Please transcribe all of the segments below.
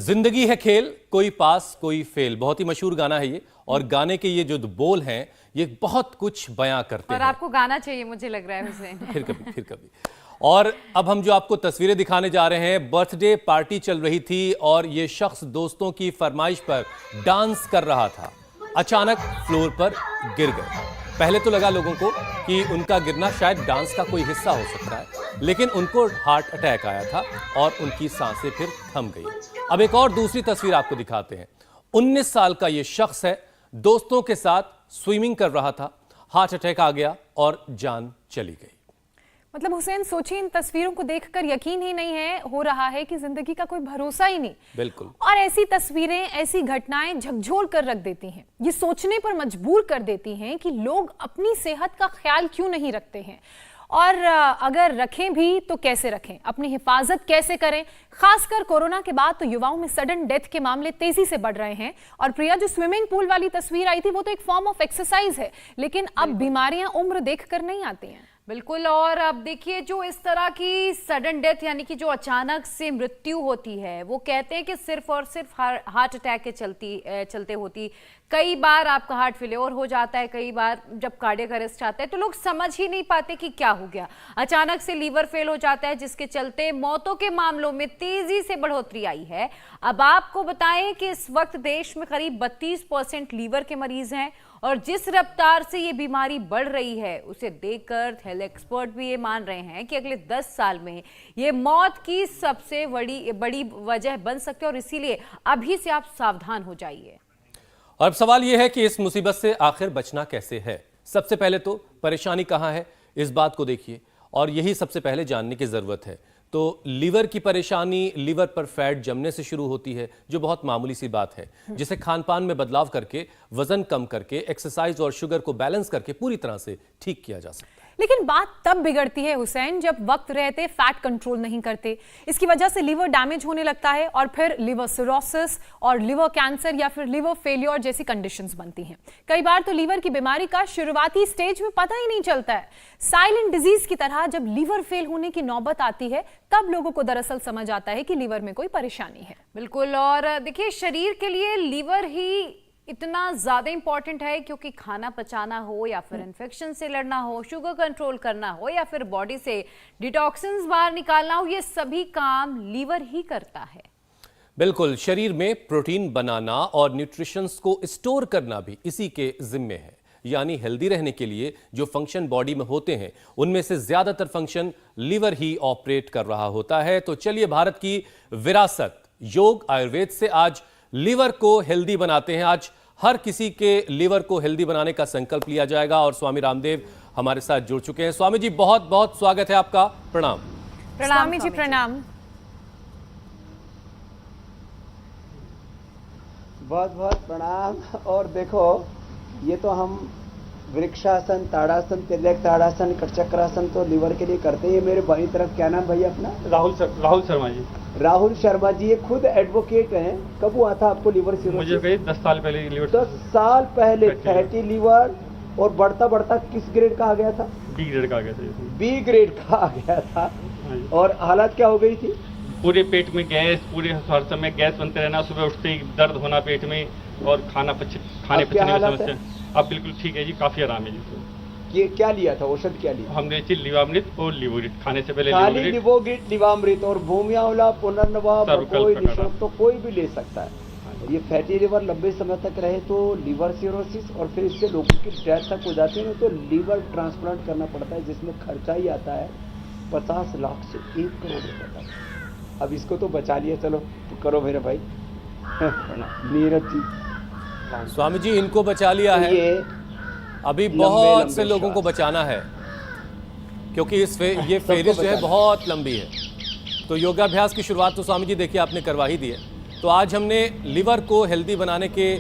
जिंदगी है खेल, कोई पास कोई फेल, बहुत ही मशहूर गाना है ये। और गाने के ये जो बोल हैं ये बहुत कुछ बयां करते और हैं। आपको गाना चाहिए मुझे लग रहा है हुसैन। फिर कभी। और अब हम जो आपको तस्वीरें दिखाने जा रहे हैं, बर्थडे पार्टी चल रही थी और ये शख्स दोस्तों की फरमाइश पर डांस कर रहा था। अचानक फ्लोर पर गिर गए। पहले तो लगा लोगों को कि उनका गिरना शायद डांस का कोई हिस्सा हो सकता है, लेकिन उनको हार्ट अटैक आया था और उनकी सांसें फिर थम गई। अब एक और दूसरी तस्वीर आपको दिखाते हैं। 19 साल का ये शख्स है, दोस्तों के साथ स्विमिंग कर रहा था, हार्ट अटैक आ गया और जान चली गई। मतलब हुसैन, सोचिए, इन तस्वीरों को देखकर यकीन ही नहीं हो रहा है कि जिंदगी का कोई भरोसा ही नहीं। बिल्कुल। और ऐसी तस्वीरें, ऐसी घटनाएं झकझोर कर रख देती हैं, ये सोचने पर मजबूर कर देती हैं कि लोग अपनी सेहत का ख्याल क्यों नहीं रखते हैं, और अगर रखें भी तो कैसे रखें, अपनी हिफाजत कैसे करें। खासकर कोरोना के बाद तो युवाओं में सडन डेथ के मामले तेजी से बढ़ रहे हैं। और प्रिया, जो स्विमिंग पूल वाली तस्वीर आई थी वो तो एक फॉर्म ऑफ एक्सरसाइज है, लेकिन अब बीमारियां उम्र देखकर नहीं आती हैं। बिल्कुल। और अब देखिए, जो इस तरह की सडन डेथ यानी कि जो अचानक से मृत्यु होती है, वो कहते हैं कि सिर्फ और सिर्फ हार्ट अटैक के चलते होती। कई बार आपका हार्ट फेलियर हो जाता है, कई बार जब कार्डियक अरेस्ट आता है तो लोग समझ ही नहीं पाते कि क्या हो गया। अचानक से लीवर फेल हो जाता है, जिसके चलते मौतों के मामलों में तेजी से बढ़ोतरी आई है। अब आपको बताएं कि इस वक्त देश में करीब 32% लीवर के मरीज हैं, और जिस रफ्तार से ये बीमारी बढ़ रही है उसे देखकर हेल्थ एक्सपर्ट भी ये मान रहे हैं कि अगले 10 साल में ये मौत की सबसे बड़ी वजह बन सकती है, और इसीलिए अभी से आप सावधान हो जाइए। और अब सवाल यह है कि इस मुसीबत से आखिर बचना कैसे है। सबसे पहले तो परेशानी कहां है, इस बात को देखिए, और यही सबसे पहले जानने की जरूरत है। तो लीवर की परेशानी लीवर पर फैट जमने से शुरू होती है, जो बहुत मामूली सी बात है, जिसे खान पान में बदलाव करके, वजन कम करके, एक्सरसाइज और शुगर को बैलेंस करके पूरी तरह से ठीक किया जा सकता है। लेकिन बात तब बिगड़ती है हुसैन, जब वक्त रहते फैट कंट्रोल नहीं करते। इसकी वजह से लीवर डैमेज होने लगता है और फिर लिवर सिरोसिस और लिवर कैंसर या फिर लिवर फेलियर जैसी कंडीशंस बनती हैं। कई बार तो लीवर की बीमारी का शुरुआती स्टेज में पता ही नहीं चलता है। साइलेंट डिजीज की तरह जब लीवर फेल होने की नौबत आती है, तब लोगों को दरअसल समझ आता है कि लीवर में कोई परेशानी है। बिल्कुल। और देखिए, शरीर के लिए लीवर ही इतना ज्यादा इंपॉर्टेंट है, क्योंकि खाना पचाना हो या फिर इन्फेक्शन से लड़ना हो, शुगर कंट्रोल करना हो या फिर बॉडी से डिटॉक्सिन्स बाहर निकालना हो, ये सभी काम लीवर ही करता है। बिल्कुल। शरीर में प्रोटीन बनाना और न्यूट्रिशंस को स्टोर करना भी इसी के जिम्मे है। यानी हेल्दी रहने के लिए जो फंक्शन बॉडी में होते हैं, उनमें से ज्यादातर फंक्शन लीवर ही ऑपरेट कर रहा होता है। तो चलिए, भारत की विरासत योग आयुर्वेद से आज लीवर को हेल्दी बनाते हैं। आज हर किसी के लीवर को हेल्दी बनाने का संकल्प लिया जाएगा, और स्वामी रामदेव हमारे साथ जुड़ चुके हैं। स्वामी जी, बहुत बहुत स्वागत है आपका। प्रणाम। स्वामी जी प्रणाम। बहुत बहुत प्रणाम। और देखो, ये तो हम वृक्षासन, ताड़ासन, तिर्यक ताड़ासन, चक्रासन तो लीवर के लिए करते हैं। मेरे बाई तरफ क्या नाम भैया अपना? राहुल शर्मा जी। राहुल शर्मा जी, ये खुद एडवोकेट हैं। कब हुआ था आपको लीवर सिरोसिस? मुझे करीब 10 साल पहले लीवर 10 साल पहले फैटी लीवर, और बढ़ता बढ़ता किस ग्रेड का आ गया था? बी ग्रेड का आ गया था। बी ग्रेड का आ गया था। और हालत क्या हो गई थी? पूरे पेट में गैस, पूरे हर समय गैस बनते रहना, सुबह उठते ही दर्द होना पेट में, और खाने पचने की समस्या। अब बिल्कुल ठीक है जी, काफी आराम है जी। ये क्या लिया था, औषध क्या लिया? हमने लिवामृत और लिवोगिट खाने से पहले। खाली लिवोगिट, लिवामृत और भूमियावला, पुनर्नवा, तो कोई भी ले सकता है। ये फैटी लिवर लंबे समय तक रहे तो लीवर सिरोसिस, और फिर इससे लोगों की डेथ तक हो जाती है, तो लीवर ट्रांसप्लांट करना पड़ता है, जिसमें खर्चा ही आता है 50 लाख से 1 करोड़ रुपए का। अब इसको तो बचा लिया, चलो तो करो मेरे भाई। नीरज जी। स्वामी जी, इनको बचा लिया है, अभी बहुत से लोगों को बचाना है, क्योंकि ये फेरिस जो है बहुत लंबी है। तो योगाभ्यास की शुरुआत तो स्वामी जी देखिए आपने करवा ही दी है। तो आज हमने लीवर को हेल्दी बनाने के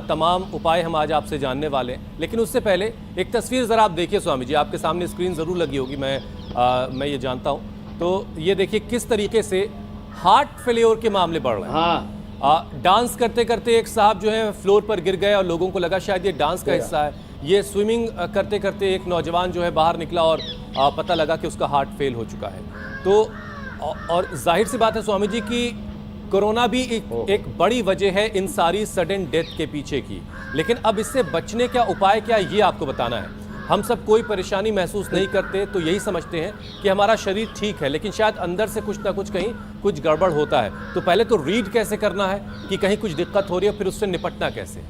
तमाम उपाय हम आज आपसे जानने वाले हैं। लेकिन उससे पहले एक तस्वीर जरा आप देखिए स्वामी जी, आपके सामने स्क्रीन जरूर लगी होगी, मैं ये जानता हूँ। तो ये देखिए किस तरीके से हार्ट फेलियर के मामले बढ़ रहे हैं। हाँ। डांस करते करते एक साहब जो है फ्लोर पर गिर गए, और लोगों को लगा शायद ये डांस का हिस्सा है। ये स्विमिंग करते करते एक नौजवान जो है बाहर निकला, और पता लगा कि उसका हार्ट फेल हो चुका है। तो और जाहिर सी बात है स्वामी जी कि कोरोना भी एक बड़ी वजह है इन सारी सडन डेथ के पीछे की, लेकिन अब इससे बचने का उपाय क्या ये आपको बताना है। हम सब कोई परेशानी महसूस नहीं करते तो यही समझते हैं कि हमारा शरीर ठीक है, लेकिन शायद अंदर से कुछ ना कुछ कहीं कुछ गड़बड़ होता है। तो पहले तो रीड कैसे करना है कि कहीं कुछ दिक्कत हो रही है, फिर उससे निपटना कैसे।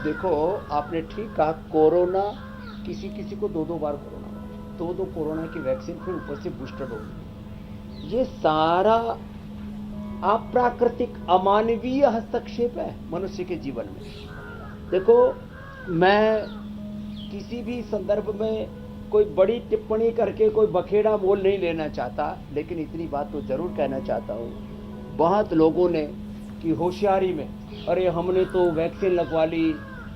देखो आपने ठीक कहा, कोरोना किसी किसी को दो बार कोरोना, दो कोरोना की वैक्सीन, फिर ऊपर से बूस्टर डोज। ये सारा अप्राकृतिक अमानवीय हस्तक्षेप है मनुष्य के जीवन में। देखो मैं किसी भी संदर्भ में कोई बड़ी टिप्पणी करके कोई बखेड़ा मोल नहीं लेना चाहता, लेकिन इतनी बात तो जरूर कहना चाहता हूँ। बहुत लोगों ने कि होशियारी में, अरे हमने तो वैक्सीन लगवा ली,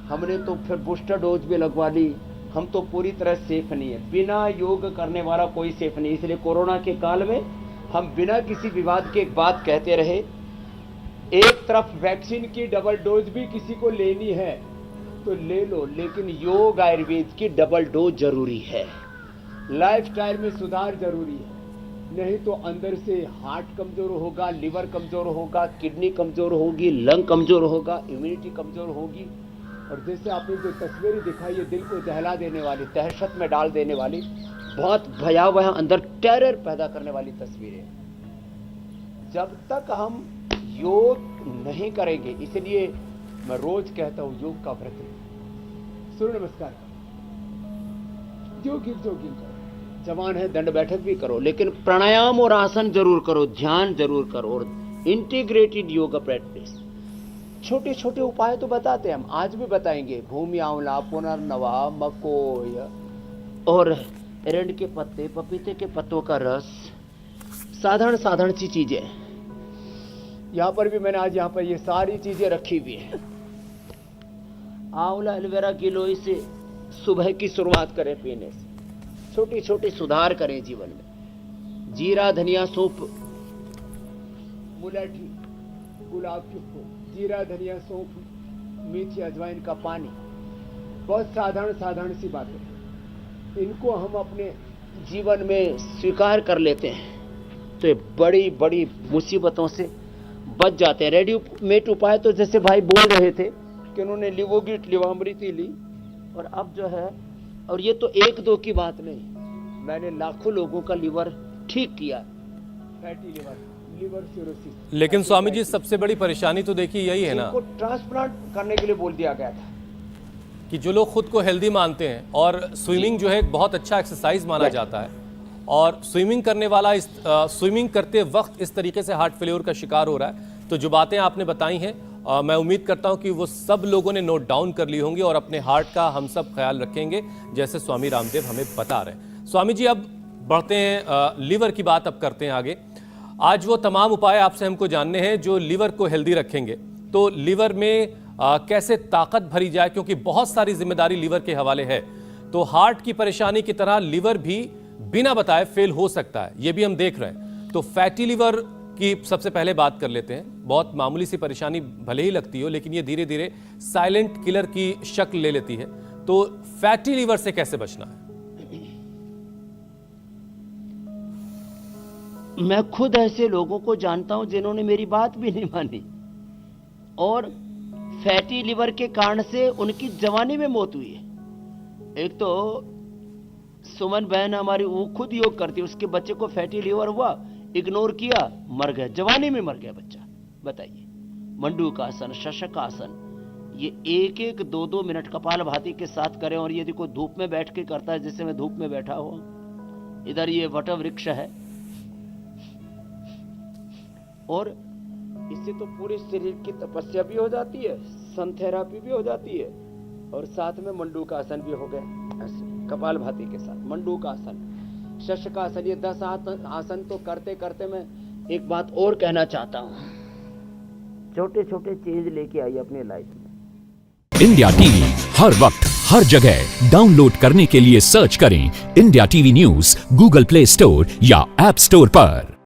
हमने तो फिर बूस्टर डोज भी लगवा ली, हम तो पूरी तरह सेफ नहीं है। बिना योग करने वाला कोई सेफ नहीं। इसलिए कोरोना के काल में हम बिना किसी विवाद के एक बात कहते रहे, एक तरफ वैक्सीन की डबल डोज भी किसी को लेनी है तो ले लो, लेकिन योग आयुर्वेद की डबल डोज जरूरी है। लाइफस्टाइल में सुधार जरूरी है, नहीं तो अंदर से हार्ट कमजोर होगा, लिवर कमजोर होगा, किडनी कमजोर होगी, लंग कमजोर होगा, इम्यूनिटी कमजोर होगी। और जैसे आपने जो तस्वीरें दिखाई है, दिल को दहला देने वाली, दहशत में डाल देने वाली, बहुत भयावह अंदर टेरर पैदा करने वाली तस्वीरें। जब तक हम योग नहीं करेंगे, इसलिए मैं रोज कहता हूं योग का व्रत लो, सूर्य नमस्कार करो, जोगिंग करो, जवान है दंड बैठक भी करो, लेकिन प्राणायाम और आसन जरूर करो, ध्यान जरूर करो, और इंटीग्रेटेड योगा प्रैक्टिस। छोटे छोटे उपाय तो बताते हैं हम, आज भी बताएंगे। भूमि आंवला, पुनर्नवा, मकोय और एरंड के पत्ते, पपीते के पत्तों का रस, साधारण सी चीजें। यहां पर भी मैंने आज यहां पर ये सारी चीजें रखी हुई हैं। आंवला एलोवेरा गिलोय से सुबह की शुरुआत करें पीने से, छोटे छोटे सुधार करें जीवन में। जीरा, धनिया, सौंफ, मुलैठी, गुलाब के फूल, जीरा, धनिया, सौंफ, मेथी, अजवाइन का पानी, बहुत साधारण सी बातें। इनको हम अपने जीवन में स्वीकार कर लेते हैं तो ये बड़ी बड़ी मुसीबतों से बच जाते हैं। रेडीमेड उपाय तो जैसे भाई बोल रहे थे कि उन्होंने लिवोगिट, लिवामृति ली, और अब जो है, और ये तो एक दो की बात नहीं, मैंने लाखों लोगों का लिवर ठीक किया, फैटी लिवर सिरोसिस। लेकिन स्वामी जी सबसे बड़ी परेशानी तो देखिए यही है ना, ट्रांसप्लांट करने के लिए बोल दिया गया था कि जो लोग खुद को हेल्दी मानते हैं, और स्विमिंग जो है एक बहुत अच्छा एक्सरसाइज माना जाता है, और स्विमिंग करने वाला स्विमिंग करते वक्त इस तरीके से हार्ट फेल्योर का शिकार हो रहा है। तो जो बातें आपने बताई हैं, मैं उम्मीद करता हूं कि वो सब लोगों ने नोट डाउन कर ली होंगी, और अपने हार्ट का हम सब ख्याल रखेंगे जैसे स्वामी रामदेव हमें बता रहे हैं। स्वामी जी अब बढ़ते हैं, लीवर की बात अब करते हैं आगे। आज वो तमाम उपाय आपसे हमको जानने हैं जो लीवर को हेल्दी रखेंगे। तो लीवर में कैसे ताकत भरी जाए, क्योंकि बहुत सारी जिम्मेदारी लीवर के हवाले है। तो हार्ट की परेशानी की तरह लीवर भी बिना बताए फेल हो सकता है, ये भी हम देख रहे हैं। तो फैटी लीवर की सबसे पहले बात कर लेते हैं। बहुत मामूली सी परेशानी भले ही लगती हो, लेकिन ये धीरे धीरे साइलेंट किलर की शक्ल ले लेती है। तो फैटी लीवर से कैसे बचना है? मैं खुद ऐसे लोगों को जानता हूं जिन्होंने मेरी बात भी नहीं मानी, और फैटी लिवर के कारण से उनकी जवानी में मौत हुई है। एक तो सुमन बहन हमारी, वो खुद योग करती है, उसके बच्चे को फैटी लिवर हुआ, इग्नोर किया, मर गया, जवानी में मर गया बच्चा। बताइए, मंडूकासन, शशकासन, ये एक एक दो दो मिनट कपालभाति के साथ करें। और यदि कोई धूप में बैठ के करता है, जैसे मैं धूप में बैठा हूं, इधर ये वट वृक्ष है, और इससे तो पूरे शरीर की तपस्या भी हो जाती है, सन थेरापी भी हो जाती है, और साथ में मंडूकासन भी हो गए, ऐसे कपालभाति के साथ मंडूकासन, शशकासन। ये 10 आसन तो करते करते मैं एक बात और कहना चाहता हूं, छोटे छोटे चेंज लेके आइए अपनी लाइफ में। इंडिया टीवी हर वक्त हर जगह डाउनलोड करने के लिए सर्च करें India TV news Google play store या ऐप स्टोर पर।